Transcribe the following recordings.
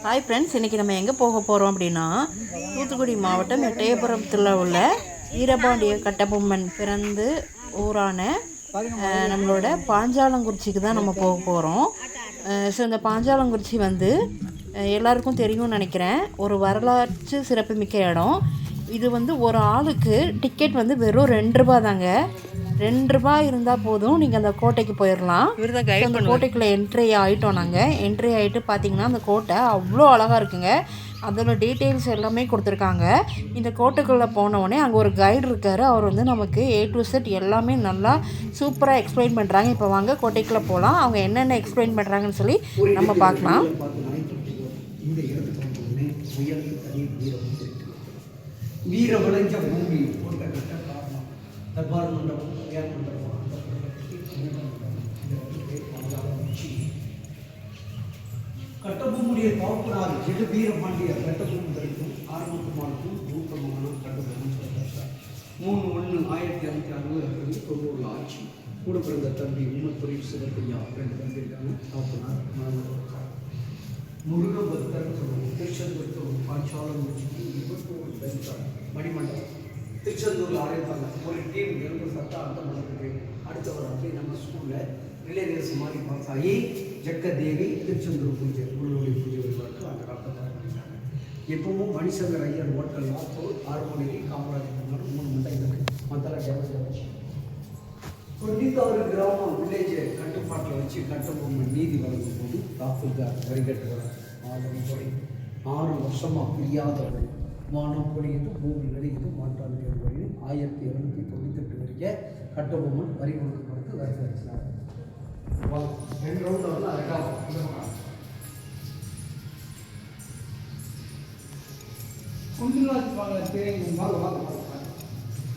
Hi friends, இன்றைக்கி நம்ம எங்கே போக போகிறோம் அப்படின்னா தூத்துக்குடி மாவட்டம் எட்டயபுரத்தில் உள்ள வீரபாண்டிய கட்டபொம்மன் பிறந்து ஊரான நம்மளோட பாஞ்சாலங்குறிச்சிக்கு தான் நம்ம போக போகிறோம். ஸோ இந்த பாஞ்சாலங்குறிச்சி வந்து எல்லாருக்கும் தெரியும்னு நினைக்கிறேன். ஒரு வரலாற்று சிறப்புமிக்க இடம். இது வந்து ஒரு ஆளுக்கு டிக்கெட் வந்து வெறும் 2 ரூபா தாங்க. 2 ரூபா இருந்தால் போதும், நீங்கள் அந்த கோட்டைக்கு போயிடலாம். அந்த கோட்டைக்குள்ளே என்ட்ரி ஆகிட்டோம். நாங்கள் என்ட்ரி ஆகிட்டு பார்த்தீங்கன்னா அந்த கோட்டை அவ்வளோ அழகாக இருக்குங்க. அதோட டீட்டெயில்ஸ் எல்லாமே கொடுத்துருக்காங்க. இந்த கோட்டைக்குள்ளே போனவுடனே அங்கே ஒரு கைடு இருக்கார். அவர் வந்து நமக்கு A to Z எல்லாமே நல்லா சூப்பராக எக்ஸ்பிளைன் பண்ணுறாங்க. இப்போ வாங்க கோட்டைக்குள்ளே போகலாம். அவங்க என்னென்ன எக்ஸ்பிளைன் பண்ணுறாங்கன்னு சொல்லி நம்ம பார்க்கலாம். வீர விளைஞ்ச பூமி போன்ற கட்ட காரணம் தர்பார் மண்டபம் தயார் மண்டபம் கட்டபொம்மனுடைய பாப்பனார் எடு வீரபாண்டிய கட்டபொம்மனுக்கும் ஆரம்பக்குமாருக்கும் ஊக்கமான கட்டபொம்மன் சொல்றார். 3/1/1960 ஆட்சி. கூட பிறந்த தம்பி உம்மத்துறை சிவத்தையா 2 தம்பி இருக்காங்க. பாப்பனார் முருகபக்தர் திருச்செந்தூர் பாஞ்சாலங்குறிச்சிக்கு 21 பெண்கள் மணிமண்டபம் திருச்செந்தூரில் ஆரம்பிப்பாங்க. ஒரு டீம் இருந்து சத்தா அந்த மண்டபத்துக்கு அடுத்தவர் அப்படி நம்ம ஸ்கூலில் ரிலே ரேஸ் மாதிரி பாஸ் ஆகி ஜக்கதேவி திருச்செந்தூர் பூஜை முருகனுடைய பூஜை வருவாருக்கு அந்த காலத்தில் பண்ணிட்டாங்க. எப்பவும் மணிசங்கர் ஐயர் ஹோட்டல் ஆத்தூர் 6 மணிக்கு காமராஜர் 3 மண்டபம் மத்தெல்லாம் டேமேஜ். 96 கிராமம் வில்லேஜ் கட்டுப்பாட்டில் வச்சு கட்டபொம்மன் நீதி வழங்கும் போது தாக்குதார் வரிகட்டுகிறார். 6 வருஷமாக பிரியாதவர்கள் வானம் பொழியுது, பூமி நெளியுது, மாற்றான் தேர்வு வழி 1798 வரைக்க கட்டபொம்மன் வரி கொடுக்கப்படுத்து வரி வச்சினார். 2 ரவுண்ட் வந்து அதுக்காக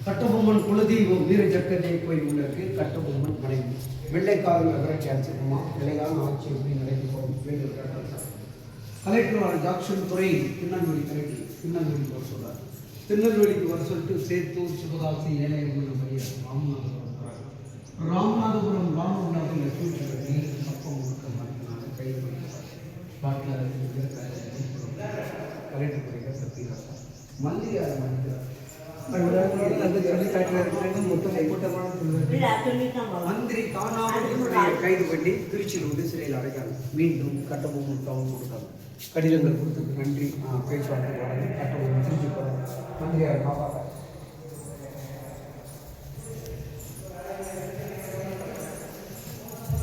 கட்டபொம்மன் குலதெய்வம் வீர ஜக்கதேவி கோயில் உள்ளது. கட்டபொம்மன் மனைவி வெள்ளைக்காரன் நகராட்சி ஆட்சியமா வெள்ளைக்காரன் ஆட்சி எப்படி நடத்தி போகும். கலெக்டர் ஜாக்சன் துறை திருநெல்வேலி கலெக்டர் திருநெல்வேலிக்கு வர சொல்றார். திருநெல்வேலிக்கு வர சொல்லிட்டு சேத்தூர் சிவகாசி ஏழையம் ராமநாதபுரம் ராமநாதபுரம் ஃபியூச்சர் அப்பம் முழுக்க மாற்றினாங்க. கைது பாட்டில் கலெக்டர் துறைக்க சத்தியராசா மல்லிகார மன்னிக்கிறார். மந்திரி காணாமல் கைது பண்ணி திருச்சியில் வந்து சிறையில் அடைக்காங்க. மீண்டும் கட்டபொம்மன் டவுன் கொடுத்தாங்க. கடிதங்கள் கொடுத்து நன்றி பேச்சுவார்த்தை போறாங்க. கட்டபொம்மன் திருச்சி போறாங்க. மந்திரியார் காப்பாற்ற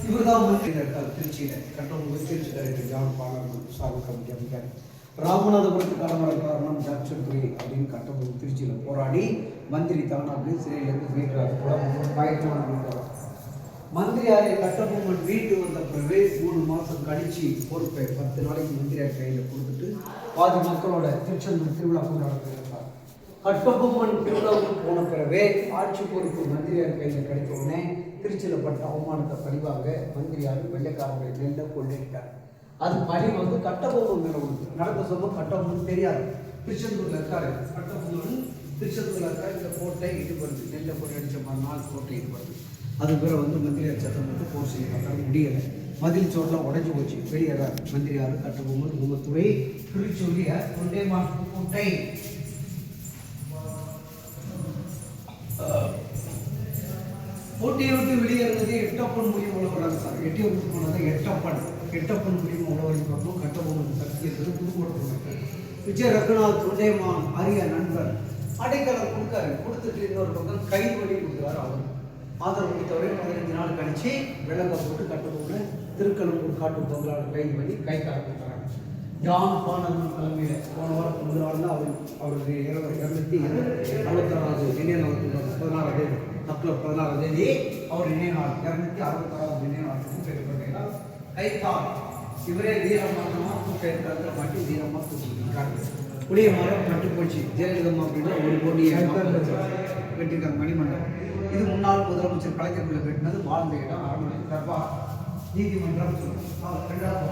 இவர்தான் மந்திரி இருக்கார் திருச்சியில். கட்டபொம்மன் திருச்சி கலெக்டர் ஜான் பாலர் சாகு கமிட்டி அமைக்காரு. ராமநாதபுரத்து காலமர காரணம் ஜாக்சன் துறை அப்படின்னு கட்டபொம்மன் திருச்சியில் போராடி மந்திரி தானாக சிறையிலிருந்து மீட்டார். மந்திரியாரை கட்டபொம்மன் வீட்டு வந்த பிறகு 3 மாதம் கழிச்சு பொறுப்பை 10 நாளைக்கு மந்திரியார் கையில் கொடுத்துட்டு பாதி மக்களோட திருச்செந்தூர் திருவிழா கொண்டாடுறார். கட்டபொம்மன் திருவிழாவுக்கு போன பிறகு ஆட்சி பொறுப்பு மந்திரியார் கையில் கிடைத்த உடனே திருச்சியில் பட்ட அவமானத்தை பழிவாங்க மந்திரியார் வெள்ளைக்காரர்கள் நெல்ல கொள்ளையிட்டார். அது பழி வந்து கட்டபொம்மன் மேலே உண்டு. நடந்த சொல்லும் கட்டபொம்மன் தெரியாது. திருச்செந்தூரில் இருக்காரு. கட்டபொம்மன் திருச்செந்தூரில் இருக்காரு. இந்த கோட்டை ஈடுபடுது. நெல்லை கொண்டு அடித்த மறுநாள் கோட்டை ஈடுபடுது. அது பிறகு வந்து மந்திரியார் சட்டம் வந்து போர் செய்ய பார்த்தாரு. முடியலை. மதில் சோறுலாம் உடஞ்சி போச்சு. வெளியேறார் மந்திரியார் கட்டபொம்மன் உமத்துறை திருச்சொல்லிய கொண்டே மாட்டு கோட்டை கோட்டையை விட்டு வெளியேறது எட்டப்பன் முடியும் உழவுறாங்க சார். எட்டியூருக்கு போனது எட்டப்பன் முடியும் உழவழிப்போம். கட்டபொம்மன் சக்தி என்பது புதுக்கோட்டை போனாங்க. விஜய ரகுநாத் தொண்டைமான் அரிய நண்பர் அடைக்கலம் கொடுக்காரு. கொடுத்துட்டு இன்னொரு பக்கம் கைது வழி கொடுக்குறாரு. அவர் ஆதரவு கொடுத்தவரை 15 நாள் கழிச்சு விளக்க போட்டு கட்டபொம்மன் திருக்கலம்பூர் காட்டு பொங்கலாளர் கைது பண்ணி கை காட்டுறாங்க. ஜான் பானகன் தலைமையில் போன வாரத்துக்கு முதல் நாள் தான் அவருடைய 246வது நினைவு நாள் 16ஆம் தேதி அக்டோபர் 16ஆம் தேதி அவர் நினைவு நாள் 266வது நினைவு நாளுக்கு பேர் பண்ணீங்கன்னா கைத்தார் இவரே வீரமாக கூப்பிட்டு மாட்டி வீரமாக தூக்கிட்டாங்க. புளிய மரம் பட்டு போச்சு. ஜெயலலிதா அப்படின்னா 1 கோடி வெட்டிருக்காங்க மணிமண்டபம். இது முன்னாள் முதலமைச்சர் கலைஞர்களை கட்டினது வாழ்ந்த இடம். அரண்மனை தர்பார் நீதிமன்றம் சொல்லுவாங்க. 2வது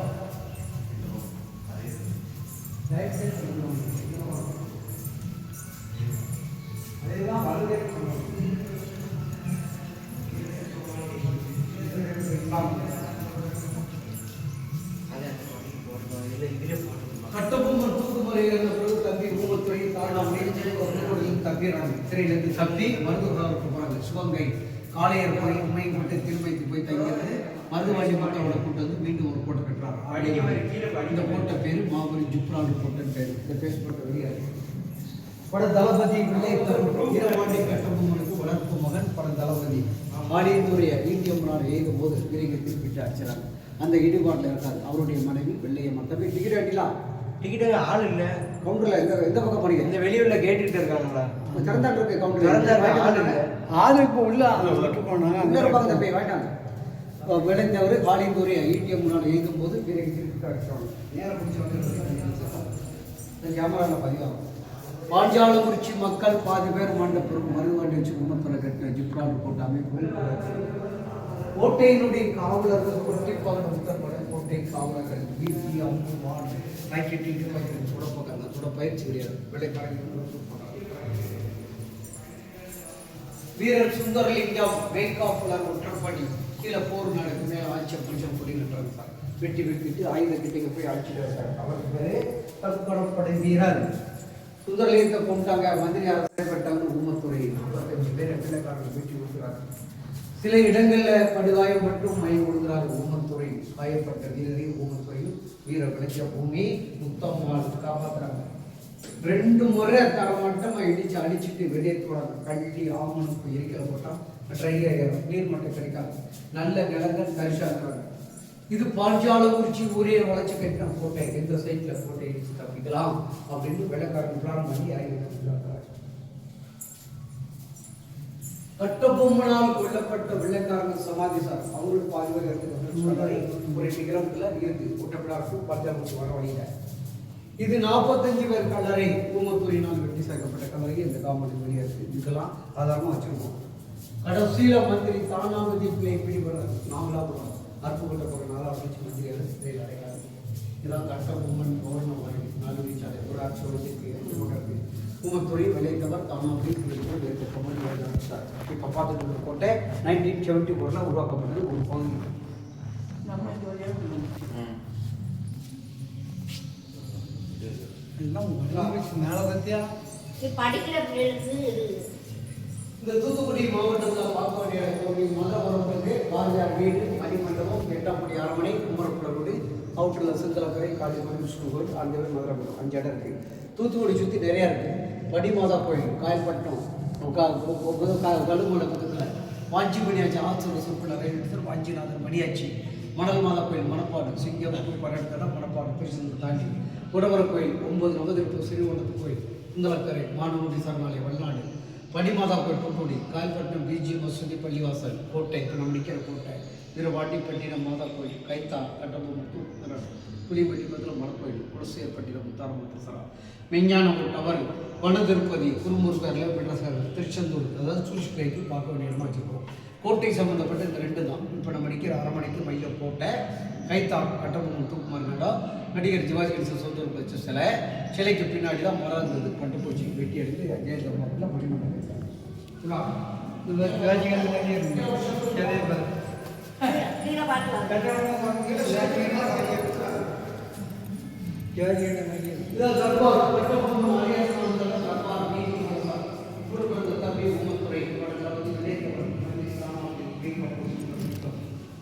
அதேதான் வலுவே கட்டபொம்மன் தூத்துமலை இருந்த பிறகு தம்பி ஊமத்துறை தாழ்நாடு தப்பிடுறாங்க. சிறையிலிருந்து தப்பி மருதுகாவுக்கு போறாங்க. சிவகங்கை காளையர் போய் உண்மையை மட்டும் திருமைக்கு போய் தங்கியது. மருதுவாண்டி மக்களோட கூட்டு வந்து மீண்டும் ஒரு கோட்டை கட்டுறாங்க. இந்த கோட்டை பேரு மாபெரும் ஜுப்ரான் கோட்டைன்னு பேரு. இந்த பேர் கோட்டை வெளியாது. பட தளபதி வீரபாண்டி கட்டபொம்மனுக்கு வளர்ப்பு மகன் பட தளபதி பாடியத்துடைய ஈட்டியம்மனார் எழுதும் போது விரைவில் திருப்பிட்டு அடிச்சிடறாங்க. அந்த ஈடுபாட்டில் இருக்காது. அவருடைய மனைவி வெள்ளையம்மன். தம்பி டிக்கெட் அடிக்கலாம். டிக்கெட்டு ஆள் இல்லை கவுண்டரில் எந்த பக்கம் போனீங்க? இந்த வெளியூரில் கேட்டுட்டு இருக்காங்களா? திறந்தாண்டு இருக்கு கவுண்டர். ஆள் இல்லை. ஆள் இப்போ உள்ள விட்டு போனாங்க. இன்னொரு பக்கம் தம்பி வாங்கிட்டாங்க. விளைந்தவர் பாலியத்துடைய ஈட்டியம்மனார் எழுதும் போது விரைவில் திருப்பிட்டு அடிச்சிடுவாங்க. நேரம் பிடிச்சி வந்து கேமராவில் பதிவாகும். பாஞ்சாலங்குறிச்சி மக்கள் பாதி பேர் மண்டபம் மருதுவாண்டி வச்சு குடும்பத்தில் கட்டின ஜிப்ரான் கோட்டை அமைப்பு. கோட்டையினுடைய காவலர்கள் கொட்டிப்பாக உத்தரப்பட கோட்டை காவலர்கள் பிபி அம்பு வான் ராக்கெட்டு சுடப்போக்காங்க. சுட பயிற்சி கிடையாது. வெள்ளைக்காரங்க வீரர் சுந்தரலிங்கம் மேற்காப்புலர் ஒற்றப்படி கீழே போர் நடக்கு மேலே ஆட்சி பஞ்சம் கொடின்றாங்க சார். வெட்டி வெட்டிட்டு ஆயுத கிட்டங்க போய் அடிச்சுட்டு சார். அவருக்கு பேரு தற்கொலைப்படை வீரர். சுந்தரலிங்கத்தை கொண்டாங்க. மந்திரியார் செயல்பட்டாங்க. ஊமத்துறை 55 பேர் வெள்ளைக்காரர்கள் வெட்டி கொடுக்குறாங்க. சில இடங்களில் படுகாயம் மற்றும் மயம் கொடுக்குறாங்க. ஊமத்துறை காயப்பட்ட வீரரை ஊமத்துறையும் வீர விளைச்ச பூமி முத்தம்மாள் காப்பாற்றுறாங்க. 2 முறை தரமட்டமாக இடிச்சு அடிச்சுட்டு வெளியேற்றுவாங்க. கள்ளி ஆமனுக்கு எரிக்கலை போட்டால் ட்ரையர் நீர்மட்டம் கிடைக்காது. நல்ல நிலங்கள் தரிசாக்குறாங்க. இது பாஞ்சாலங்குறிச்சி ஊரே வளைச்சு கட்டின கோட்டை. எந்த சைட்டில் கோட்டை இடிச்சு தப்பிக்கலாம் அப்படின்னு வெள்ளைக்காரன் பிளான் பண்ணி ஆகியிருக்காங்க. கட்டபொம்மனால் கொல்லப்பட்ட வெள்ளைக்காரன் சமாதி சார். அவங்களுக்கு பாதி பேர் எடுத்துக்கொண்டு ஒரு கிராமத்தில் இருக்கு. கூட்டப்பிடாக்கு பாஞ்சாலங்குறிச்சி வர வழியில இது 45 பேர் கல்லறை. ஊமத்தூரினால் வெட்டி சேர்க்கப்பட்ட கல்லறை இந்த காமனுக்கு வெளியே இருக்கு. இதெல்லாம் ஆதாரமாக வச்சிருக்கோம். கடைசியில் மந்திரி தானாவதி பிள்ளை பிடிபடுறாரு. நாமளாபுரம் அற்புதப்பட்ட போகிற நாளாக வச்சு மந்திரிகளை சிறையில் அடைகிறார். இதெல்லாம் கட்டபொம்மன் கவர்னர் நாலு வீச்சாலை ஒரு ஆட்சி வருஷத்துக்கு ஊமத்துறை விளைந்தவர் தானாவதி சார். இப்போ பார்த்துட்டு கோட்டை 1974 உருவாக்கப்பட்டது. ஒரு பகுதி மேலே பத்தியா படிக்கிற பிள்ளைகளுக்கு இந்த தூத்துக்குடி மாவட்டத்தில் பார்க்க வேண்டிய கோவில் மதுரபுரத்துக்கு பாரதியார் வீடு மணிமண்டபம் 8ஆம் அரண்மனை குமரப்புலகுடி அவுட்டரில் சிந்தலக்கரை காளிமணி விஷ்ணு கோயில் அந்த மதுரபுரம் 5 இடம் இருக்குது. தூத்துக்குடி சுற்றி நிறையா இருக்குது. படிமாதா கோயில் காயல்பட்டினம் கழுமலை பக்கத்தில் வாஞ்சி மணியாச்சி ஆச்சரிய சொற்பில் ரயில் வாஞ்சிநாதன் மணியாச்சி மணல் மாதா கோயில் மணப்பாடு சிங்கம் பரட்டை மணப்பாடு பெருசு தாண்டி குடவர கோயில் 9 நவதிருப்பு சிறுவனத்து கோயில் குந்தலக்கரை மானவடி சரணாலயம் வல்லாடு படிமாதா கோயில் தூத்துக்குடி காயல்பட்டினம் பிஜி மசூதி பள்ளிவாசல் கோட்டை நம்ம நிற்கிற கோட்டை வீரவாட்டிப்பட்டினம் மாதா கோயில் கைத்தா கட்டபொம்மன் புலிப்பட்டி பத்திரம் மணக்கோயில் குலசேர்பட்டினம் முத்தாரமத்தசரா மெஞ்ஞானம் டவர் வனதிருப்பதி குருமுருகரில் மெட்ராஸ் திருச்செந்தூர் அதாவது டூரிஸ்ட் பிளேக்கு பார்க்க வேண்டிய இடமா வச்சுருக்கோம். கோட்டை சம்மந்தப்பட்ட இந்த 2 தான். இப்போ நம்ம நிற்கிற அரண்மனைக்கு மையம் கோட்டை கைத்தா கட்டபொம்மன் தூக்குமார் நடம் நடிகர் சிவாஜி கணேசன் சொந்த வச்ச சிலைக்கு பின்னாடி தான் மரம் இருந்தது. பட்டுப்பூச்சி வெட்டி எடுத்து ஜெயலலிதா மணிமண்டலம்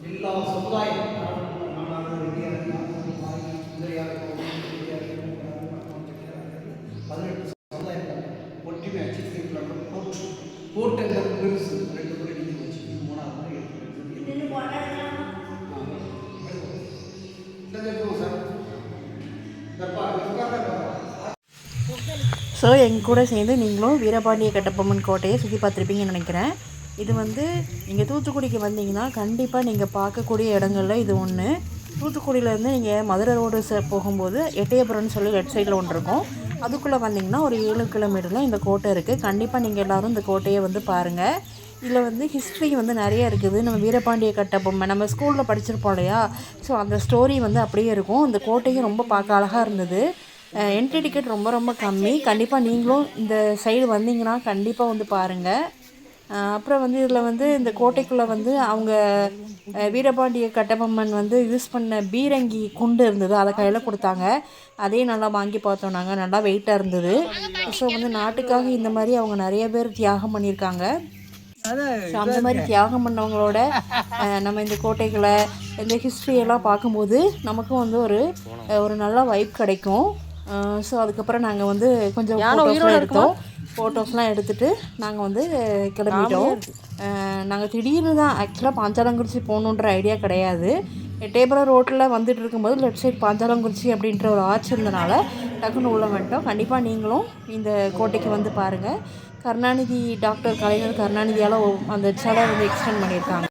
எல்லா சமுதாயம் ஒற்றுமை அச்சு கோட்டைங்கிறது பெருசு 2 முறை நீதி வச்சு 3ஆவது முறை ஸோ எங்கள் கூட சேர்ந்து நீங்களும் வீரபாண்டிய கட்டபொம்மன் கோட்டையை சுற்றி பார்த்துருப்பீங்கன்னு நினைக்கிறேன். இது வந்து நீங்கள் தூத்துக்குடிக்கு வந்தீங்கன்னா கண்டிப்பாக நீங்கள் பார்க்கக்கூடிய இடங்களில் இது ஒன்று. தூத்துக்குடியிலேருந்து நீங்கள் மதுரை ரோடு போகும்போது எட்டயபுரம்னு சொல்லி லெஃப்ட் சைடில் ஒன்று இருக்கும். அதுக்குள்ளே வந்தீங்கன்னா ஒரு 7 கிலோமீட்டரில் இந்த கோட்டை இருக்குது. கண்டிப்பாக நீங்கள் எல்லோரும் இந்த கோட்டையை வந்து பாருங்கள். இதில் வந்து ஹிஸ்ட்ரி வந்து நிறைய இருக்குது. நம்ம வீரபாண்டிய கட்டபொம்மன் நம்ம ஸ்கூலில் படிச்சிருப்போம் இல்லையா, ஸோ அந்த ஸ்டோரி வந்து அப்படியே இருக்கும். இந்த கோட்டையும் ரொம்ப பார்க்க அழகாக இருந்தது. என்ட்ரி டிக்கெட் ரொம்ப ரொம்ப கம்மி. கண்டிப்பாக நீங்களும் இந்த சைடு வந்தீங்கன்னா கண்டிப்பாக வந்து பாருங்கள். அப்புறம் வந்து இதில் வந்து இந்த கோட்டைக்குள்ளே வந்து அவங்க வீரபாண்டிய கட்டபொம்மன் வந்து யூஸ் பண்ண பீரங்கி குண்டு இருந்தது, அதை கையில் கொடுத்தாங்க. அதையும் நல்லா வாங்கி பார்த்தோம் நாங்கள். நல்லா வெயிட்டாக இருந்தது. ஸோ வந்து நாட்டுக்காக இந்த மாதிரி அவங்க நிறைய பேர் தியாகம் பண்ணியிருக்காங்க. ஸோ அந்த மாதிரி தியாகம் பண்ணவங்களோட நம்ம இந்த கோட்டைகளை இந்த ஹிஸ்ட்ரியெல்லாம் பார்க்கும்போது நமக்கும் வந்து ஒரு நல்ல வைப் கிடைக்கும். ஸோ அதுக்கப்புறம் நாங்கள் வந்து கொஞ்சம் ஃபோட்டோஸ்லாம் எடுத்துகிட்டு நாங்கள் வந்து கிளம்பிட்டோம். நாங்கள் திடீர்னு தான் ஆக்சுவலாக பாஞ்சாலங்குறிச்சி போகணுன்ற ஐடியா கிடையாது. எட்டயபுரம் ரோட்டில் வந்துட்டு இருக்கும்போது லெஃப்ட் சைட் பாஞ்சாலங்குறிச்சி அப்படின்ற ஒரு ஆர்ச் இருந்தனால டக்குன்னு உள்ள வந்துட்டோம். கண்டிப்பாக நீங்களும் இந்த கோட்டைக்கு வந்து பாருங்கள். கருணாநிதி டாக்டர் கலைஞர் கருணாநிதியால் அந்த சிலை வந்து எக்ஸ்டெண்ட் பண்ணியிருக்காங்க.